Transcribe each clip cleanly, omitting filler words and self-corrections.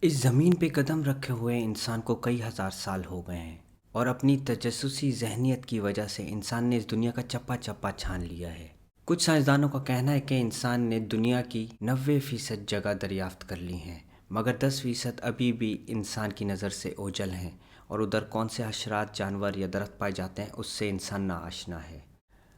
اس زمین پہ قدم رکھے ہوئے انسان کو کئی ہزار سال ہو گئے ہیں اور اپنی تجسسی ذہنیت کی وجہ سے انسان نے اس دنیا کا چپا چپا چھان لیا ہے۔ کچھ سائنسدانوں کا کہنا ہے کہ انسان نے دنیا کی 90% جگہ دریافت کر لی ہیں، مگر 10% ابھی بھی انسان کی نظر سے اوجھل ہیں، اور ادھر کون سے حشرات، جانور یا درخت پائے جاتے ہیں اس سے انسان ناآشنا ہے۔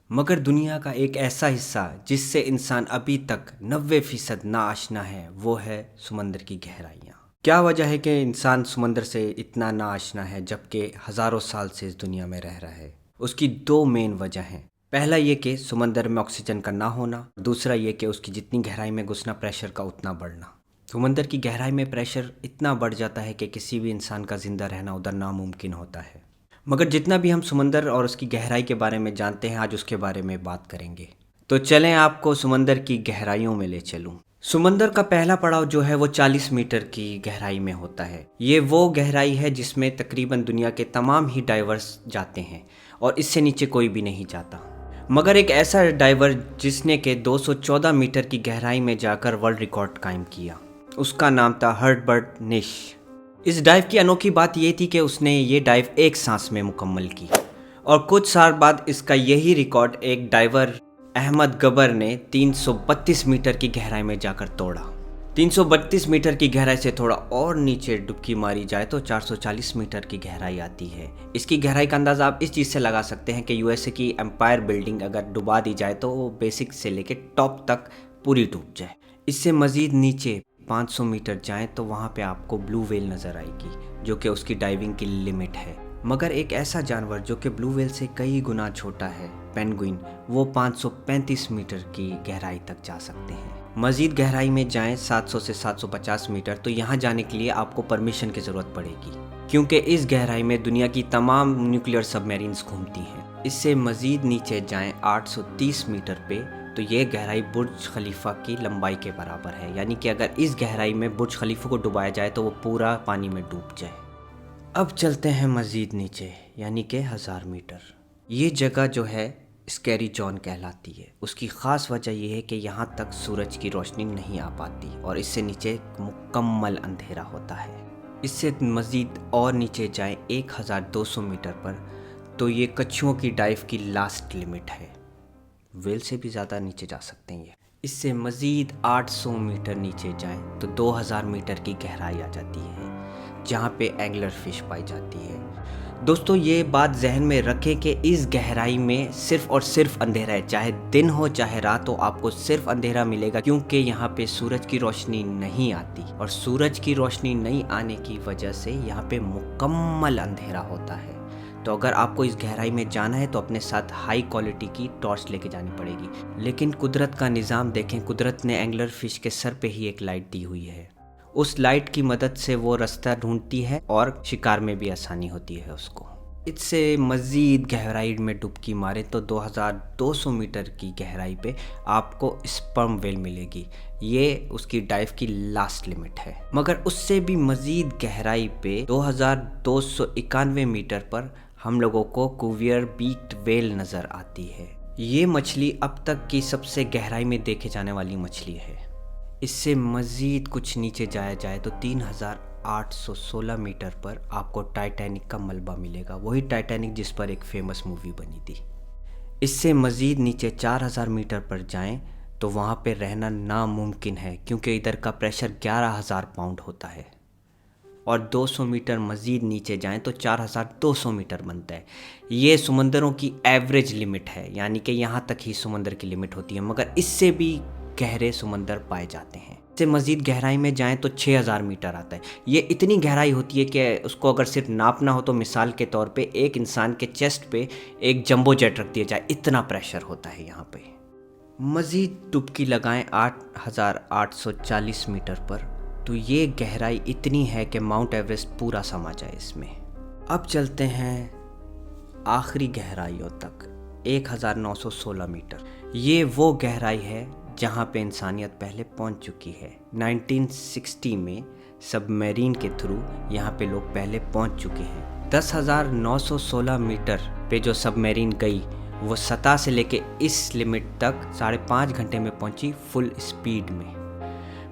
مگر دنیا کا ایک ایسا حصہ جس سے انسان ابھی تک 90% ناآشنا ہے، وہ ہے سمندر کی گہرائیاں۔ کیا وجہ ہے کہ انسان سمندر سے اتنا ناآشنا ہے جبکہ ہزاروں سال سے اس دنیا میں رہ رہا ہے؟ اس کی دو مین وجہ ہیں۔ پہلا یہ کہ سمندر میں آکسیجن کا نہ ہونا، دوسرا یہ کہ اس کی جتنی گہرائی میں گھسنا پریشر کا اتنا بڑھنا۔ سمندر کی گہرائی میں پریشر اتنا بڑھ جاتا ہے کہ کسی بھی انسان کا زندہ رہنا ادھر ناممکن ہوتا ہے۔ مگر جتنا بھی ہم سمندر اور اس کی گہرائی کے بارے میں جانتے ہیں، آج اس کے بارے میں بات کریں گے۔ تو چلیں آپ کو سمندر کی گہرائیوں میں لے چلوں۔ سمندر کا پہلا پڑاؤ جو ہے وہ 40 میٹر کی گہرائی میں ہوتا ہے۔ یہ وہ گہرائی ہے جس میں تقریباً دنیا کے تمام ہی ڈائیورز جاتے ہیں اور اس سے نیچے کوئی بھی نہیں جاتا، مگر ایک ایسا ڈائیور جس نے کہ 214 میٹر کی گہرائی میں جا کر ورلڈ ریکارڈ قائم کیا، اس کا نام تھا ہربرٹ نش۔ اس ڈائیو کی انوکھی بات یہ تھی کہ اس نے یہ ڈائیو ایک سانس میں مکمل کی، اور کچھ سال بعد اس کا یہی ریکارڈ ایک ڈائیور احمد گبر نے 332 میٹر کی گہرائی میں جا کر توڑا۔ 332 میٹر کی گہرائی سے تھوڑا اور نیچے ڈبکی ماری جائے تو 440 میٹر کی گہرائی آتی ہے۔ اس کی گہرائی کا اندازہ آپ اس چیز سے لگا سکتے ہیں کہ یو ایس اے کی امپائر بلڈنگ اگر ڈبا دی جائے تو وہ بیسک سے لے کے ٹاپ تک پوری ڈوب جائے۔ اس سے مزید نیچے 500 میٹر جائیں تو وہاں پہ آپ کو بلو ویل نظر آئے گی، جو کہ اس کی ڈائیونگ کی لمٹ ہے۔ مگر ایک ایسا جانور جو کہ بلو ویل سے کئی گنا چھوٹا ہے، پینگوئن، وہ 535 میٹر کی گہرائی تک جا سکتے ہیں۔ مزید گہرائی میں جائیں 700 سے 750 میٹر تو یہاں جانے کے لیے آپ کو پرمیشن کی ضرورت پڑے گی، کیونکہ اس گہرائی میں دنیا کی تمام نیوکلیئر سب میرینز گھومتی ہیں۔ اس سے مزید نیچے جائیں 830 میٹر پہ تو یہ گہرائی برج خلیفہ کی لمبائی کے برابر ہے، یعنی کہ اگر اس گہرائی میں برج خلیفہ کو ڈبایا جائے تو وہ پورا پانی میں ڈوب جائے۔ اب چلتے ہیں مزید نیچے، یعنی کہ 1000 میٹر۔ یہ جگہ جو ہے اسکیری جون کہلاتی ہے۔ اس کی خاص وجہ یہ ہے کہ یہاں تک سورج کی روشنی نہیں آ پاتی اور اس سے نیچے مکمل اندھیرا ہوتا ہے۔ اس سے مزید اور نیچے جائیں 1200 میٹر پر تو یہ کچھوؤں کی ڈائیو کی لاسٹ لمٹ ہے۔ ویل سے بھی زیادہ نیچے جا سکتے ہیں یہ۔ اس سے مزید 800 میٹر نیچے جائیں تو 2000 میٹر کی گہرائی آ جاتی ہے، جہاں پہ اینگلر فش پائی جاتی ہے۔ دوستو، یہ بات ذہن میں رکھیں کہ اس گہرائی میں صرف اور صرف اندھیرا ہے، چاہے دن ہو چاہے رات ہو، آپ کو صرف اندھیرا ملے گا، کیونکہ یہاں پہ سورج کی روشنی نہیں آتی، اور سورج کی روشنی نہیں آنے کی وجہ سے یہاں پہ مکمل اندھیرا ہوتا ہے۔ تو اگر آپ کو اس گہرائی میں جانا ہے تو اپنے ساتھ ہائی کوالٹی کی ٹارچ لے کے جانی پڑے گی۔ لیکن قدرت کا نظام دیکھیں، قدرت نے اینگلر فش کے سر پہ ہی ایک لائٹ دی ہوئی ہے۔ اس لائٹ کی مدد سے وہ رستہ ڈھونڈتی ہے اور شکار میں بھی آسانی ہوتی ہے اس کو۔ اس سے مزید گہرائی میں ڈبکی مارے تو 2200 میٹر کی گہرائی پہ آپ کو اسپرم ویل ملے گی۔ یہ اس کی ڈائیو کی لاسٹ لمٹ ہے۔ مگر اس سے بھی مزید گہرائی پہ 2291 میٹر پر ہم لوگوں کو کوویئر بیکڈ ویل نظر آتی ہے۔ یہ مچھلی اب تک کی سب سے گہرائی میں دیکھے جانے والی مچھلی ہے۔ اس سے مزید کچھ نیچے جایا جائے تو 3816 میٹر پر آپ کو ٹائٹینک کا ملبہ ملے گا، وہی ٹائٹینک جس پر ایک فیمس مووی بنی تھی۔ اس سے مزید نیچے 4000 میٹر پر جائیں تو وہاں پہ رہنا ناممکن ہے، کیونکہ ادھر کا پریشر 11000 پاؤنڈ ہوتا ہے، اور 200 میٹر مزید نیچے جائیں تو 4200 میٹر بنتا ہے۔ یہ سمندروں کی ایوریج لمٹ ہے، یعنی کہ یہاں تک ہی سمندر کی لمٹ ہوتی ہے، مگر اس سے بھی گہرے سمندر پائے جاتے ہیں۔ اس سے مزید گہرائی میں جائیں تو 6000 میٹر آتا ہے۔ یہ اتنی گہرائی ہوتی ہے کہ اس کو اگر صرف ناپنا ہو تو مثال کے طور پہ ایک انسان کے چیسٹ پہ ایک جمبو جیٹ رکھ دیا جائے، اتنا پریشر ہوتا ہے یہاں پہ۔ مزید ڈبکی لگائیں 8840 میٹر پر تو یہ گہرائی اتنی ہے کہ ماؤنٹ ایوریسٹ پورا سما جائے اس میں۔ اب چلتے ہیں آخری گہرائیوں تک، 1916 میٹر۔ یہ وہ گہرائی ہے جہاں پہ انسانیت پہلے پہنچ چکی ہے۔ 1960 میں سب میرین کے تھرو یہاں پہ لوگ پہلے پہنچ چکے ہیں۔ 10916 میٹر پہ جو سب میرین گئی وہ سطح سے لے کے اس لمٹ تک 5.5 گھنٹے میں پہنچی، فل اسپیڈ میں۔